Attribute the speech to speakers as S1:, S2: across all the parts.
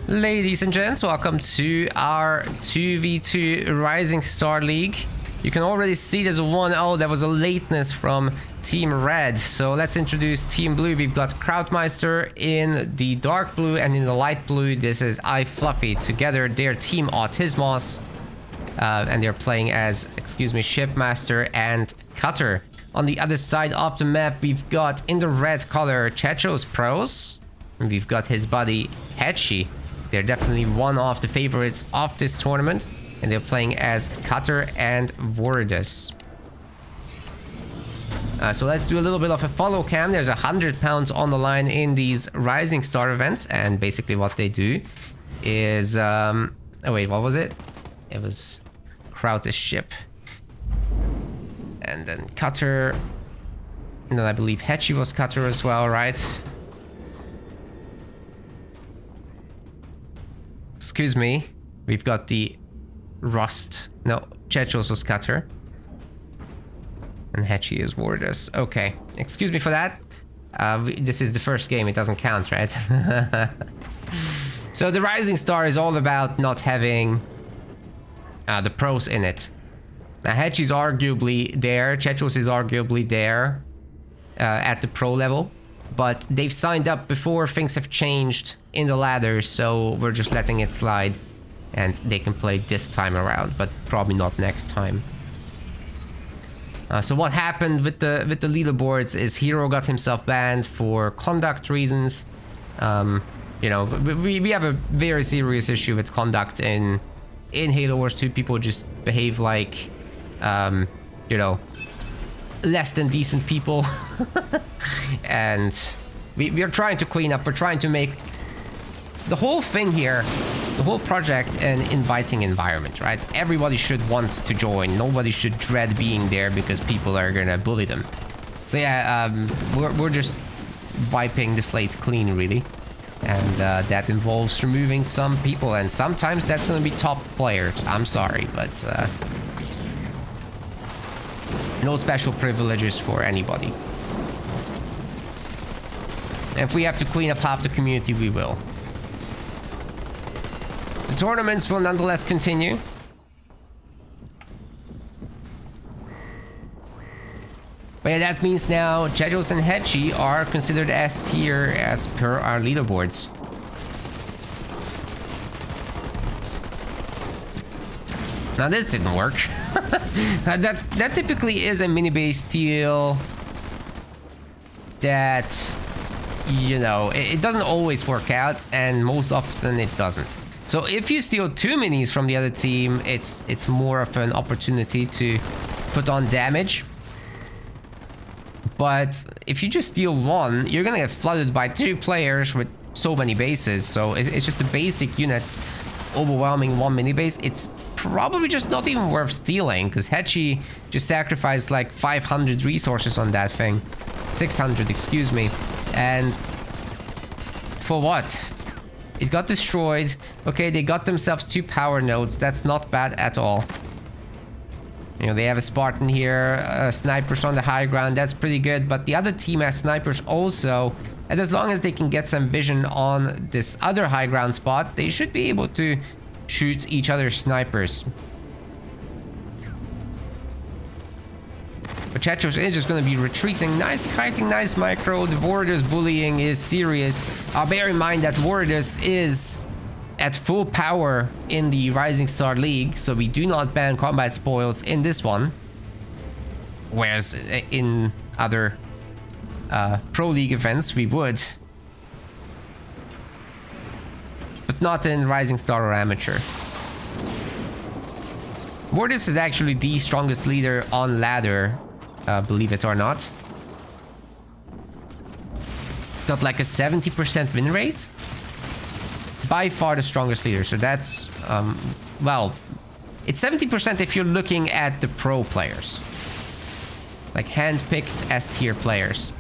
S1: Ladies and gents, welcome to our 2v2 Rising Star League. You can already see there's a 1-0. There was a lateness from Team Red. So let's introduce Team Blue. We've got Krautmeister in the dark blue, and in the light blue, this is Fluffy. Together, they're Team Autismos. And they're playing as, Shipmaster and Cutter. On the other side of the map, we've got, in the red color, Hech1chos Pros. And we've got his buddy, Hech1chos. They're definitely one of the favorites of this tournament. And they're playing as Cutter and Wardus. So let's do a little bit of a follow cam. There's £100 on the line in these Rising Star events. And basically what they do is... oh wait, what was it? It was Kraut's ship. And then Cutter. And then I believe Hech1chos was Cutter as well, right? Excuse me. We've got the Rust. No, Hech1chos was Cutter. And Hech1chos is Wardus. Okay. Excuse me for that. This is the first game. It doesn't count, right? So the Rising Star is all about not having the pros in it. Now Hech1chos is arguably there. Hech1chos is arguably there at the pro level. But they've signed up before things have changed in the ladder, so we're just letting it slide. And they can play this time around, but probably not next time. So what happened with the leaderboards is Hero got himself banned for conduct reasons. You know, we have a very serious issue with conduct in Halo Wars 2. People just behave like, you know, less than decent people. And we are trying to clean up. We're trying to make the whole thing here, the whole project, an inviting environment, right? Everybody should want to join. Nobody should dread being there because people are gonna bully them. So yeah, we're just wiping the slate clean, really. And that involves removing some people, and sometimes that's gonna be top players. I'm sorry, but no special privileges for anybody. And if we have to clean up half the community, we will. The tournaments will nonetheless continue. But yeah, that means now Hech1chos and Hech1chos are considered S tier as per our leaderboards. Now this didn't work. that typically is a mini base steal that, you know, it doesn't always work out, and most often it doesn't. So if you steal 2 minis from the other team, it's more of an opportunity to put on damage. But if you just steal 1, you're gonna get flooded by 2 players with so many bases. So it's just the basic units overwhelming 1 mini base. It's probably just not even worth stealing, because Hech1chos just sacrificed like 500 resources on that thing. 600, excuse me. And for what? It got destroyed. Okay, they got themselves 2 power nodes. That's not bad at all. You know, they have a Spartan here, snipers on the high ground. That's pretty good. But the other team has snipers also. And as long as they can get some vision on this other high ground spot, they should be able to shoot each other's snipers. But Hech1chos is just going to be retreating. Nice kiting, nice micro. The Wardus bullying is serious. Bear in mind that Wardus is at full power in the Rising Star League, so we do not ban combat spoils in this one. Whereas in other Pro League events, we would. But not in Rising Star or Amateur. Wardus is actually the strongest leader on ladder, believe it or not. It's got like a 70% win rate. By far the strongest leader, so that's, well, it's 70% if you're looking at the pro players. Like hand-picked S-tier players.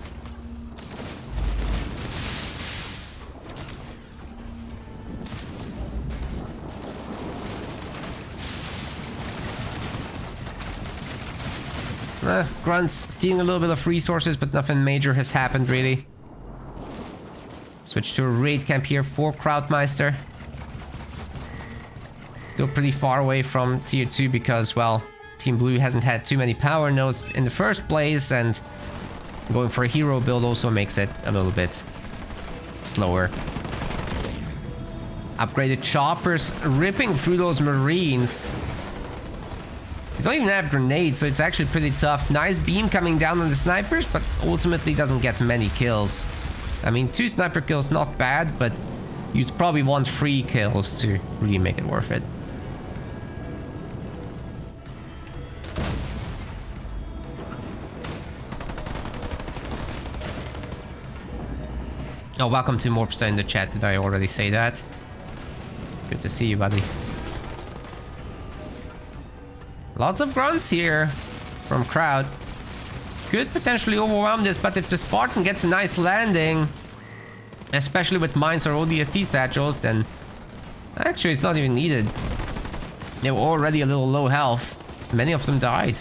S1: Grunts stealing a little bit of resources, but nothing major has happened, really. Switch to a raid camp here for Krautmeister. Still pretty far away from tier 2 because, well, Team Blue hasn't had too many power nodes in the first place, and going for a hero build also makes it a little bit slower. Upgraded choppers ripping through those marines. They don't even have grenades, so it's actually pretty tough. Nice beam coming down on the snipers, but ultimately doesn't get many kills. I mean, 2 sniper kills, not bad, but you'd probably want 3 kills to really make it worth it. Oh, welcome to Morpster in the chat. Did I already say that? Good to see you, buddy. Lots of grunts here from crowd. Could potentially overwhelm this, but if the Spartan gets a nice landing, especially with mines or ODST satchels, then actually it's not even needed. They were already a little low health. Many of them died.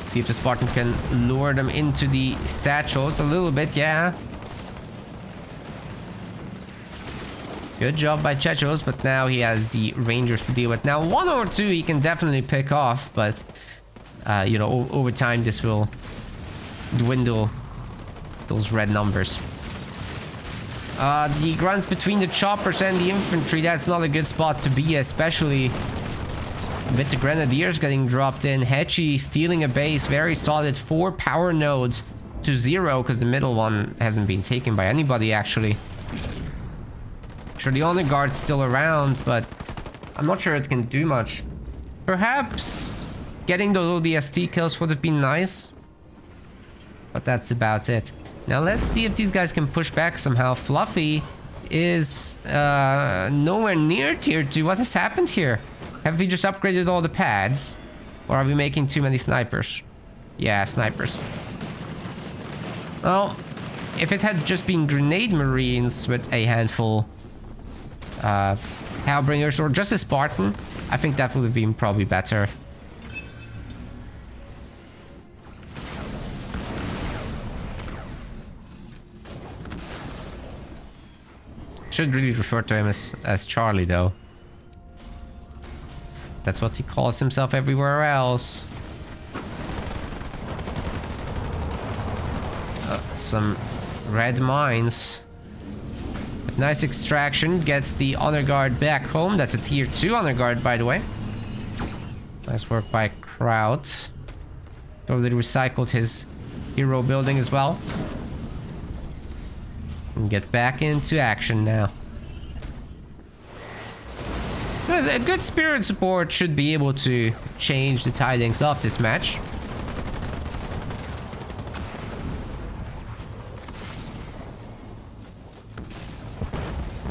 S1: See if the Spartan can lure them into the satchels a little bit. Yeah. Good job by Hech1chos, but now he has the Rangers to deal with. Now, 1 or 2 he can definitely pick off, but, you know, over time this will dwindle those red numbers. The grunts between the choppers and the infantry, that's not a good spot to be, especially with the grenadiers getting dropped in. Hech1chos stealing a base, very solid. 4 power nodes to 0, because the middle one hasn't been taken by anybody, actually. Sure, the honor guard's still around, but I'm not sure it can do much. Perhaps getting those ODST kills would have been nice, but that's about it. Now let's see if these guys can push back somehow. Fluffy is nowhere near tier 2. What has happened here? Have we just upgraded all the pads? Or are we making too many snipers? Yeah, snipers. Well, if it had just been grenade marines with a handful Hellbringers or just a Spartan, I think that would have been probably better. Should really refer to him as Charlie, though. That's what he calls himself everywhere else. Some red mines. Nice extraction, gets the honor guard back home. That's a tier 2 honor guard, by the way. Nice work by Kraut. Totally recycled his hero building as well. And get back into action now. A good spirit support should be able to change the tidings of this match.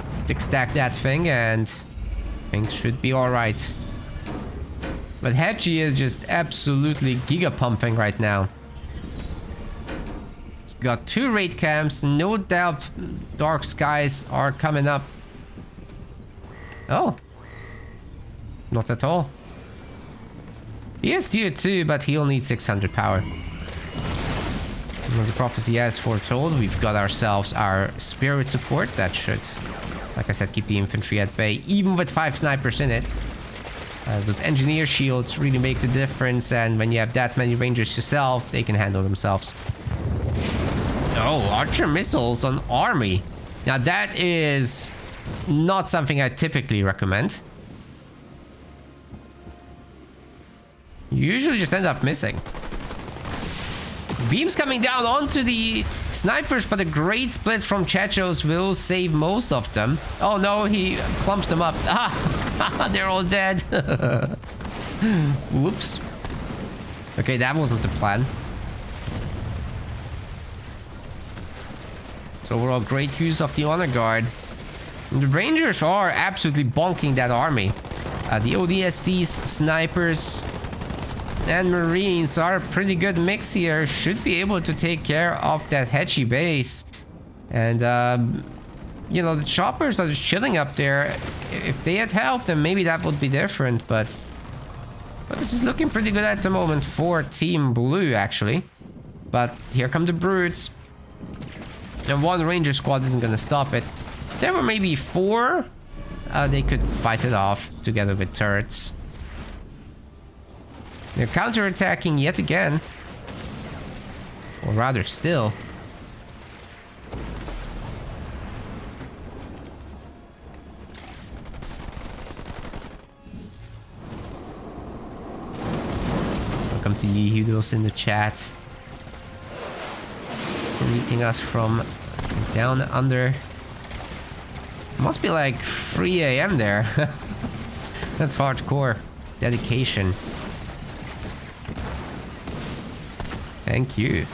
S1: Stick stack that thing and things should be alright. But Hech1chos is just absolutely giga pumping right now. He's got 2 raid camps, no doubt dark skies are coming up. Oh. Not at all. He is tier 2, but he'll need 600 power. As the prophecy has foretold, we've got ourselves our spirit support. That should, like I said, keep the infantry at bay, even with 5 snipers in it. Those engineer shields really make the difference, and when you have that many rangers yourself, they can handle themselves. Oh, archer missiles on army. Now that is not something I typically recommend. You usually just end up missing. Beams coming down onto the snipers, but a great split from Hech1chos will save most of them. Oh no, he clumps them up. Ah, they're all dead. Whoops. Okay, that wasn't the plan. So overall, great use of the honor guard. And the rangers are absolutely bonking that army. The ODSTs, snipers, and marines are a pretty good mix here. Should be able to take care of that Hech1chos base. And, you know, the choppers are just chilling up there. If they had helped, then maybe that would be different. But this is looking pretty good at the moment for Team Blue, actually. But here come the brutes. And 1 ranger squad isn't going to stop it. There were maybe 4 they could fight it off together with turrets. They're counterattacking yet again. Or rather, still. Welcome to Hech1chos in the chat. Greeting us from down under. Must be like 3 a.m. there. That's hardcore dedication. Thank you.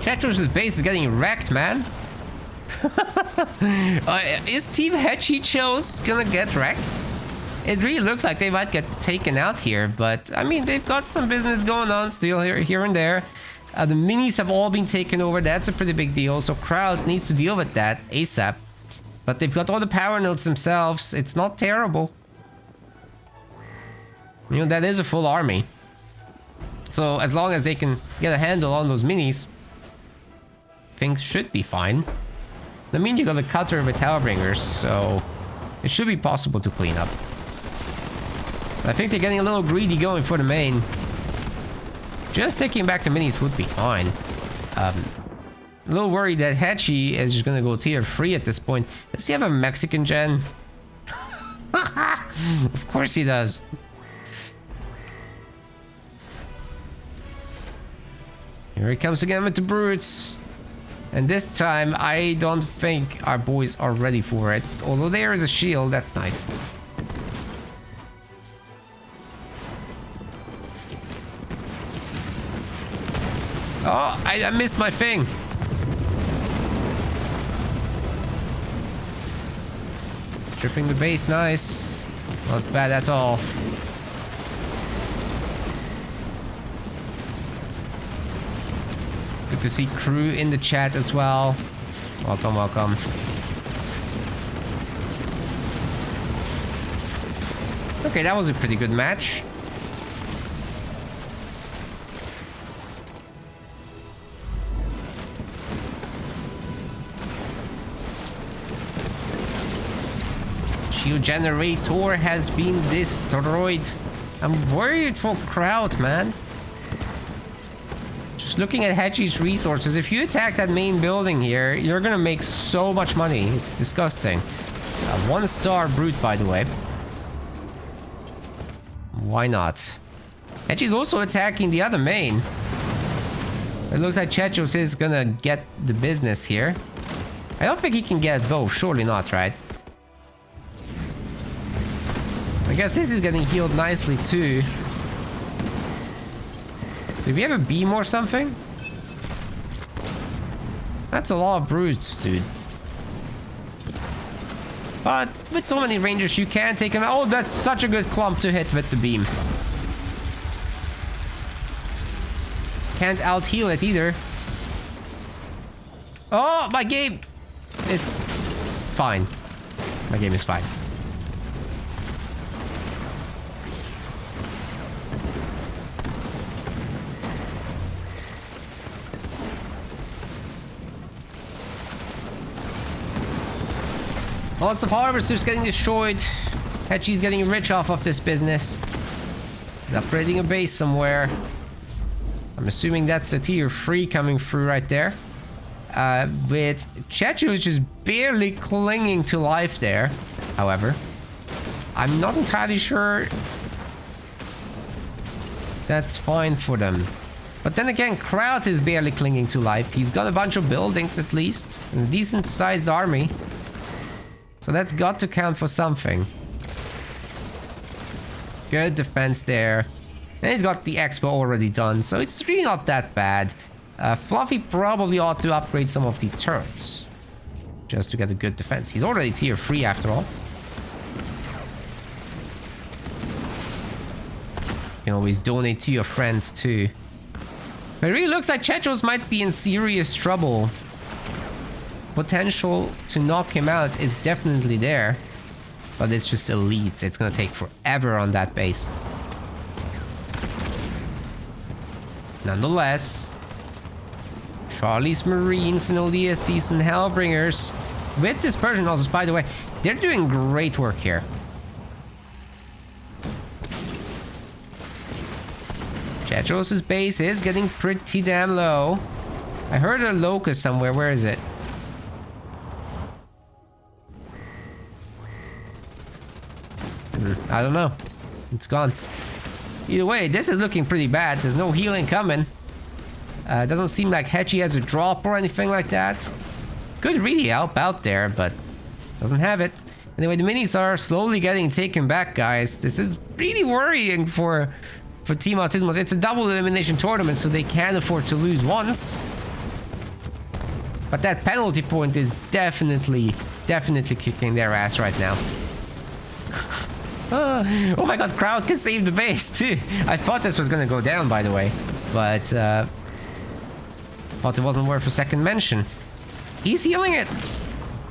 S1: Hech1chos' base is getting wrecked, man. Is Team Hech1chos gonna get wrecked? It really looks like they might get taken out here, but I mean, they've got some business going on still here and there. The minis have all been taken over. That's a pretty big deal, so Crowd needs to deal with that ASAP. But they've got all the power nodes themselves. It's not terrible. You know, that is a full army. So as long as they can get a handle on those minis, things should be fine. I mean, you got a cutter with Hellbringers, so it should be possible to clean up. I think they're getting a little greedy going for the main. Just taking back the minis would be fine. A little worried that Hech1 is just gonna go tier 3 at this point. Does he have a Mexican gen? Of course he does. Here he comes again with the brutes. And this time, I don't think our boys are ready for it. Although there is a shield, that's nice. Oh, I missed my thing. Stripping the base, nice. Not bad at all. Good to see crew in the chat as well. Welcome, welcome. Okay, that was a pretty good match. Shield generator has been destroyed. I'm worried for Crowd, man. Just looking at Hech1's resources, if you attack that main building here, you're gonna make so much money. It's disgusting. 1-star brute, by the way. Why not? Hech1's also attacking the other main. It looks like Hech1chos is gonna get the business here. I don't think he can get both. Surely not, right? I guess this is getting healed nicely too. Do we have a beam or something? That's a lot of brutes, dude. But with so many rangers, you can take him out. Oh, that's such a good clump to hit with the beam. Can't out-heal it either. Oh, my game is fine. My game is fine. Lots of harvesters getting destroyed. Hech1's getting rich off of this business. He's upgrading a base somewhere. I'm assuming that's a tier 3 coming through right there. With Hech1 just barely clinging to life there, however. I'm not entirely sure that's fine for them. But then again, Crowd is barely clinging to life. He's got a bunch of buildings at least. And a decent sized army. So that's got to count for something. Good defense there. And he's got the expo already done, so it's really not that bad. Fluffy probably ought to upgrade some of these turrets. Just to get a good defense. He's already tier 3 after all. You can always donate to your friends too. But it really looks like Hech1chos might be in serious trouble. Potential to knock him out is definitely there. But it's just elites. It's gonna take forever on that base. Nonetheless, Charlie's Marines and ODSTs and Hellbringers with dispersion also, by the way, they're doing great work here. Hech1chos' base is getting pretty damn low. I heard a locust somewhere. Where is it? I don't know. It's gone. Either way, this is looking pretty bad. There's no healing coming. Doesn't seem like Hech1chos has a drop or anything like that. Could really help out there, but doesn't have it. Anyway, the minis are slowly getting taken back, guys. This is really worrying for Team Autismos. It's a double elimination tournament, so they can't afford to lose once. But that penalty point is definitely kicking their ass right now. Oh my god, Crowd can save the base too. I thought this was gonna go down, by the way, but thought it wasn't worth a second mention. He's healing it.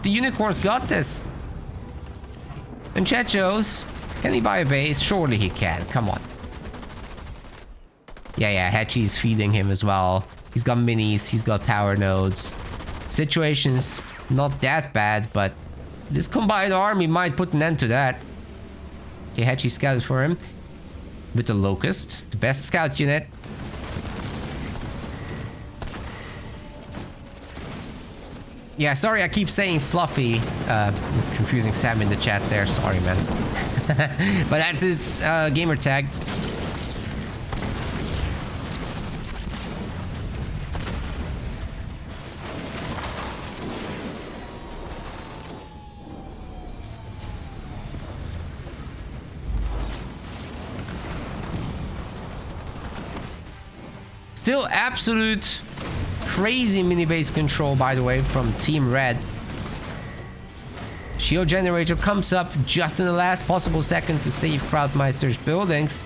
S1: The unicorns got this. And Hech1chos, can he buy a base? Surely he can. Come on. Yeah, Hech1chos feeding him as well. He's got minis, he's got power nodes. Situation's not that bad, but this combined army might put an end to that. Okay, Hech1chos scouted for him with the Locust, the best scout unit. Yeah, sorry I keep saying fluffy. Confusing Sam in the chat there. Sorry, man. But that's his gamer tag. Still absolute crazy mini base control, by the way, from Team Red. Shield generator comes up just in the last possible second to save Krautmeister's buildings.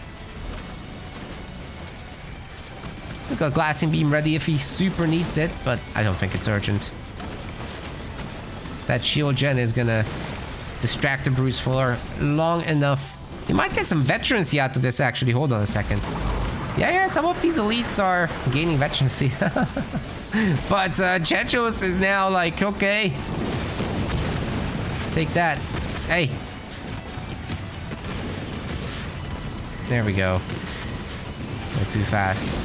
S1: We've got glassing beam ready if he super needs it, but I don't think it's urgent. That shield gen is gonna distract the Bruce for long enough. You might get some veterancy out of this, actually. Hold on a second. Yeah, some of these elites are gaining veterancy. But Hech1chos is now like, okay. Take that. Hey. There we go. Not too fast.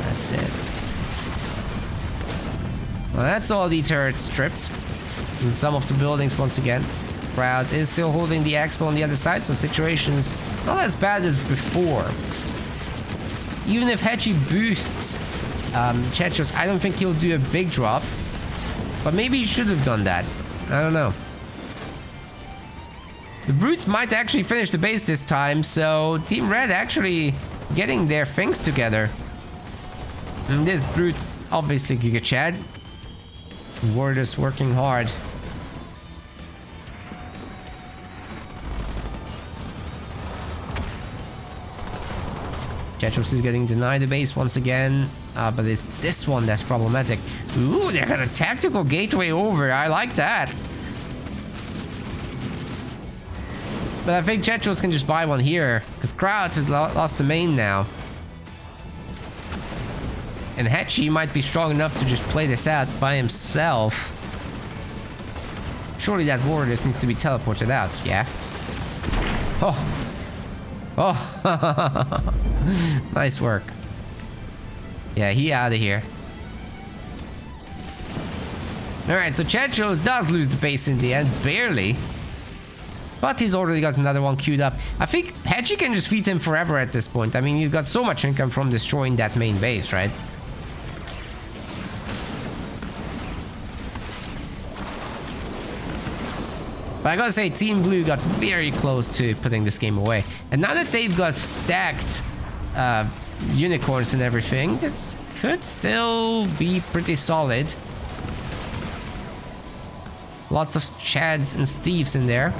S1: That's it. Well, that's all the turrets stripped. And some of the buildings once again. Crowd is still holding the expo on the other side, so situation's not as bad as before. Even if Hech1chos boosts Hech1chos, I don't think he'll do a big drop. But maybe he should have done that. I don't know. The Brutes might actually finish the base this time, so Team Red actually getting their things together. And this Brute's obviously Giga Chad. Ward is working hard. Hech1chos is getting denied the base once again, but it's this one that's problematic. Ooh, they got a tactical gateway over. I like that. But I think Hech1chos can just buy one here, because Kraut has lost the main now. And Hech1chos might be strong enough to just play this out by himself. Surely that warrior just needs to be teleported out, yeah? Oh. Oh. Nice work. Yeah, he out of here. Alright, so Hech1chos does lose the base in the end, barely. But he's already got another one queued up. I think Hech1chos can just feed him forever at this point. I mean, he's got so much income from destroying that main base, right? But I gotta say, Team Blue got very close to putting this game away. And now that they've got stacked unicorns and everything, this could still be pretty solid. Lots of Chads and Steves in there.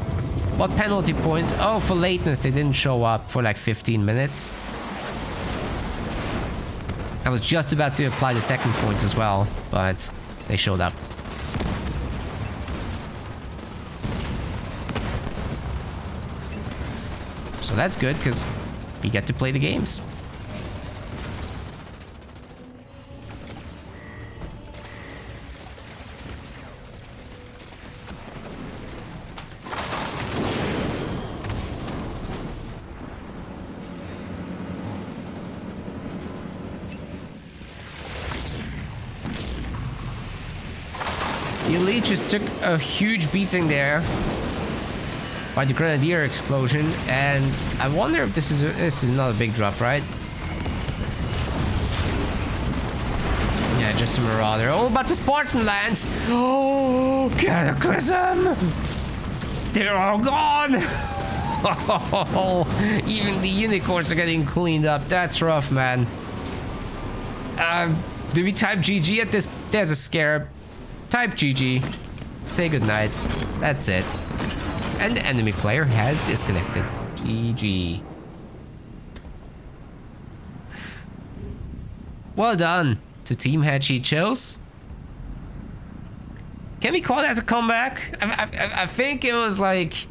S1: What penalty point? Oh, for lateness, they didn't show up for like 15 minutes. I was just about to apply the second point as well, but they showed up. So that's good, because we get to play the games.
S2: The elite just took a huge beating there by the grenadier explosion, and I wonder if this is not a big drop, right? Yeah, just a marauder. Oh, but the Spartan lands! Oh, cataclysm! They're all gone! Even the unicorns are getting cleaned up. That's rough, man. Do we type GG at this? There's a scarab. Type GG. Say goodnight. That's it. And the enemy player has disconnected. GG. Well done to Team Hech1chos. Can we call that a comeback? I think it was like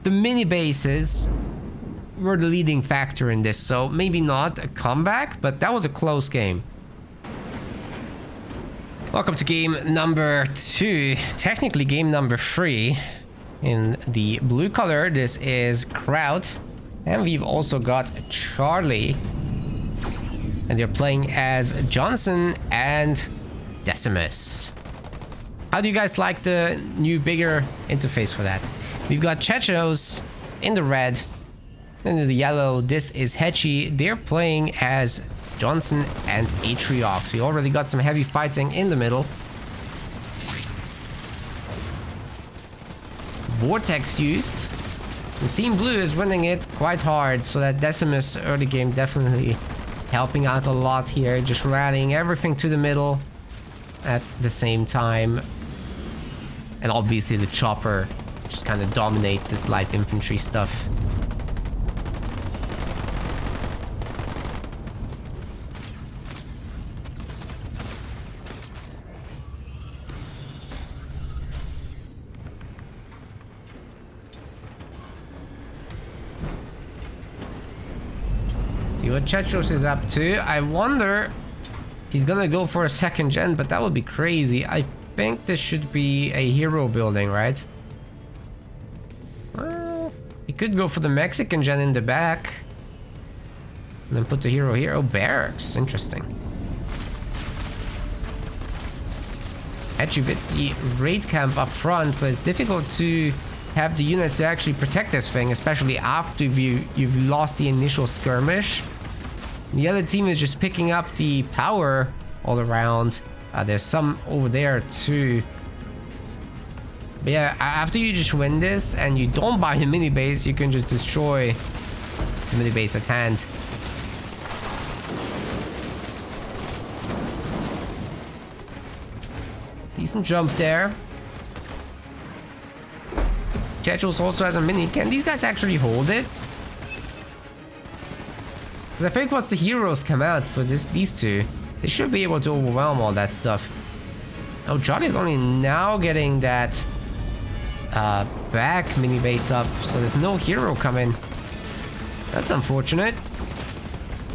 S2: the mini bases were the leading factor in this, so maybe not a comeback, but that was a close game. Welcome to game number 2, technically game number 3. In the blue color, this is Kraut, and we've also got Charlie, and they're playing as Johnson and Decimus. How do you guys like the new, bigger interface for that? We've got Hech1chos in the red, and in the yellow, this is Hech1. They're playing as Johnson and Hech1chos. We already got some heavy fighting in the middle. Vortex used. The Team Blue is winning it quite hard, so that Decimus early game definitely helping out a lot here, just rallying everything to the middle at the same time. And obviously the chopper just kind of dominates this light infantry stuff. See what Hech1chos is up to. I wonder he's gonna go for a second gen, but that would be crazy. I think this should be a hero building, right? Well, he could go for the Mexican gen in the back and then put the hero here. Oh, barracks. Interesting. Hech1 with the raid camp up front, but it's difficult to have the units to actually protect this thing, especially after you've lost the initial skirmish. The other team is just picking up the power all around. There's some over there too. But yeah, after you just win this and you don't buy a mini base, you can just destroy the mini base at hand. Decent jump there. Hech1chos also has a mini. Can these guys actually hold it? I think once the heroes come out for these two, they should be able to overwhelm all that stuff. Oh, Johnny's only now getting that back mini base up, so there's no hero coming. That's unfortunate.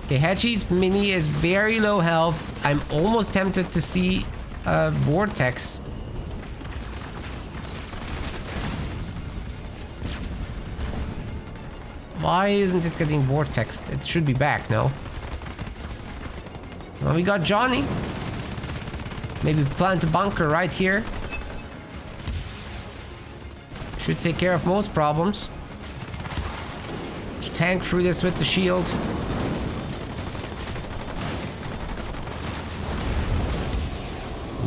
S2: Okay, Hech1's mini is very low health. I'm almost tempted to see Vortex. Why isn't it getting vortexed? It should be back, no? Well, we got Johnny. Maybe plant a bunker right here. Should take care of most problems. Just tank through this with the shield.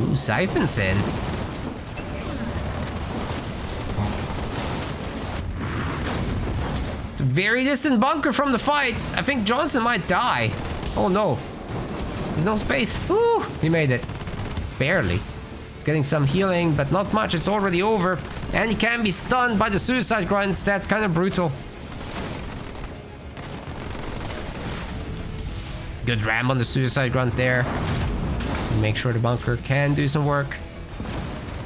S2: Ooh, Siphon's in. It's a very distant bunker from the fight. I think Johnson might die. Oh no. There's no space. Ooh, he made it. Barely. It's getting some healing, but not much. It's already over. And he can be stunned by the suicide grunts. That's kind of brutal. Good ram on the suicide grunt there. Make sure the bunker can do some work.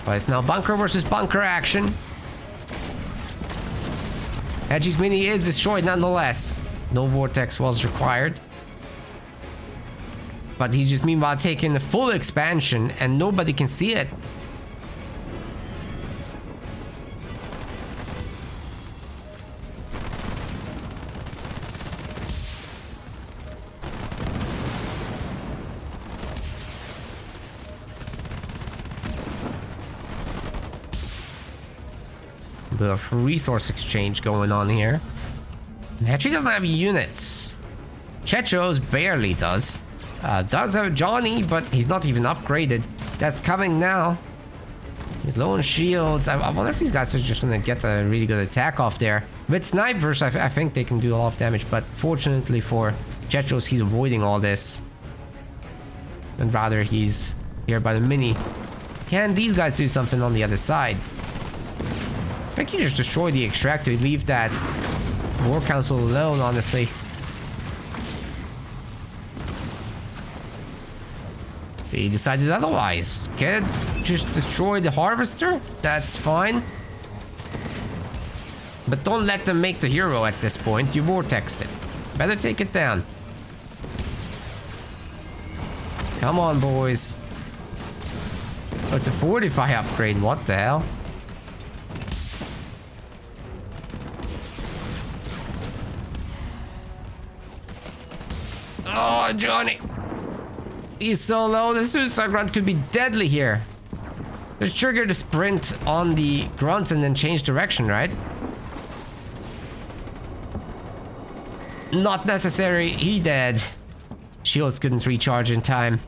S2: But it's now bunker versus bunker action. Hech1's mini is destroyed nonetheless.
S1: No vortex was required. But he's just meanwhile taking the full expansion and nobody can see it. Bit of resource exchange going on here. And Hech1chos doesn't have units. Hech1chos barely does. Does have Johnny, but he's not even upgraded. That's coming now. He's low on shields. I wonder if these guys are just gonna get a really good attack off there. With snipers, I think they can do a lot of damage, but fortunately for Hech1chos, he's avoiding all this. And rather, he's here by the mini. Can these guys do something on the other side? I think you just destroy the extractor, leave that war council alone, honestly. They decided otherwise. Can just destroy the harvester? That's fine. But don't let them make the hero at this point. You vortexed it. Better take it down. Come on, boys. Oh, it's a fortify upgrade. What the hell? Oh, Johnny. He's so low. The suicide grunt could be deadly here. Just trigger the sprint on the grunt and then change direction, right? Not necessary. He dead. Shields couldn't recharge in time.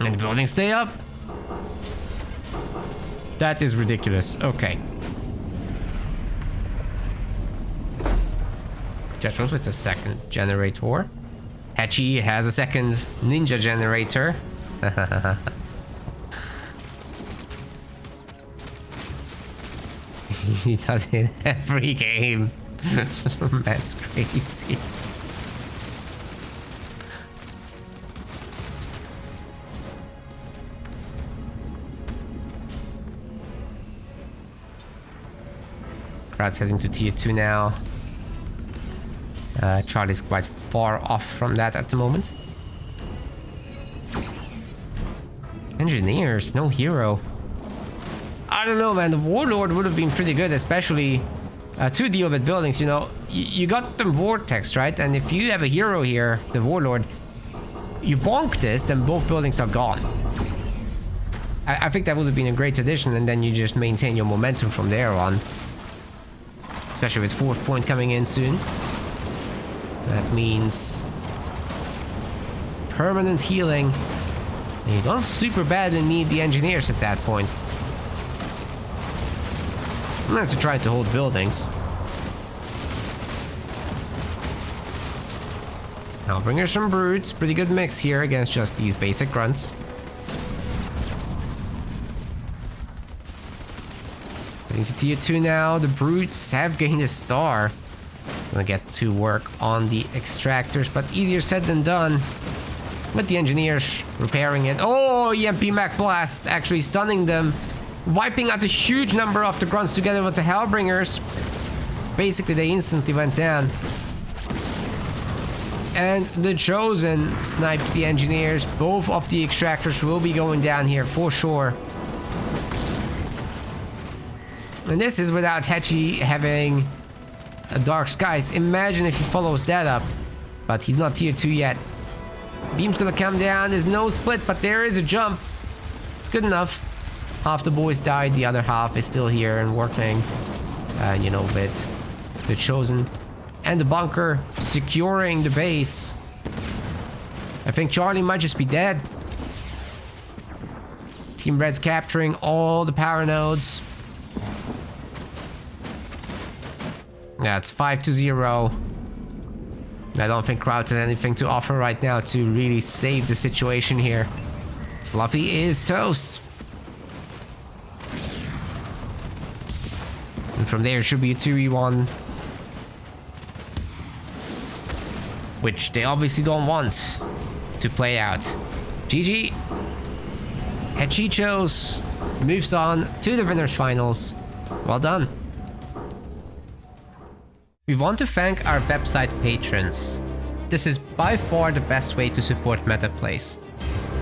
S1: And the buildings stay up. That is ridiculous. Okay. Hech1chos with the second generator. Hech1chos has a second ninja generator. He does it every game. That's crazy. Crowd's heading to tier 2 now. Charlie's quite far off from that at the moment. Engineers, no hero. I don't know, man. The Warlord would have been pretty good, especially to deal with buildings. You know, you got them vortex, right? And if you have a hero here, the Warlord, you bonk this, then both buildings are gone. I think that would have been a great addition, and then you just maintain your momentum from there on. Especially with fourth point coming in soon. That means permanent healing. And you don't super badly need the engineers at that point. Unless you're trying to hold buildings. I'll bring her some brutes. Pretty good mix here against just these basic grunts. Getting to tier 2 now. The brutes have gained a star. Gonna get to work on the extractors, but easier said than done. With the engineers repairing it. Oh, EMP Mac Blast actually stunning them. Wiping out a huge number of the grunts together with the Hellbringers. Basically, they instantly went down. And the Chosen sniped the engineers. Both of the extractors will be going down here for sure. And this is without Hech1chos having a Dark Skies. Imagine if he follows that up. But he's not tier 2 yet. Beam's gonna come down. There's no split, but there is a jump. It's good enough. Half the boys died. The other half is still here and working. You know, with the Chosen. And the bunker securing the base. I think Charlie might just be dead. Team Red's capturing all the power nodes. Yeah, it's 5-0. I don't think Crowd has anything to offer right now to really save the situation here. Fluffy is toast. And from there, it should be a 2v1. Which they obviously don't want to play out. GG. Hech1chos moves on to the winners finals. Well done.
S2: We want to thank our website patrons. This is by far the best way to support MetaPlays.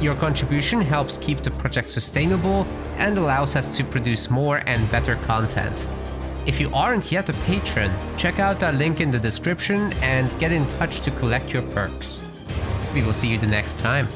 S2: Your contribution helps keep the project sustainable and allows us to produce more and better content. If you aren't yet a patron, check out our link in the description and get in touch to collect your perks. We will see you the next time.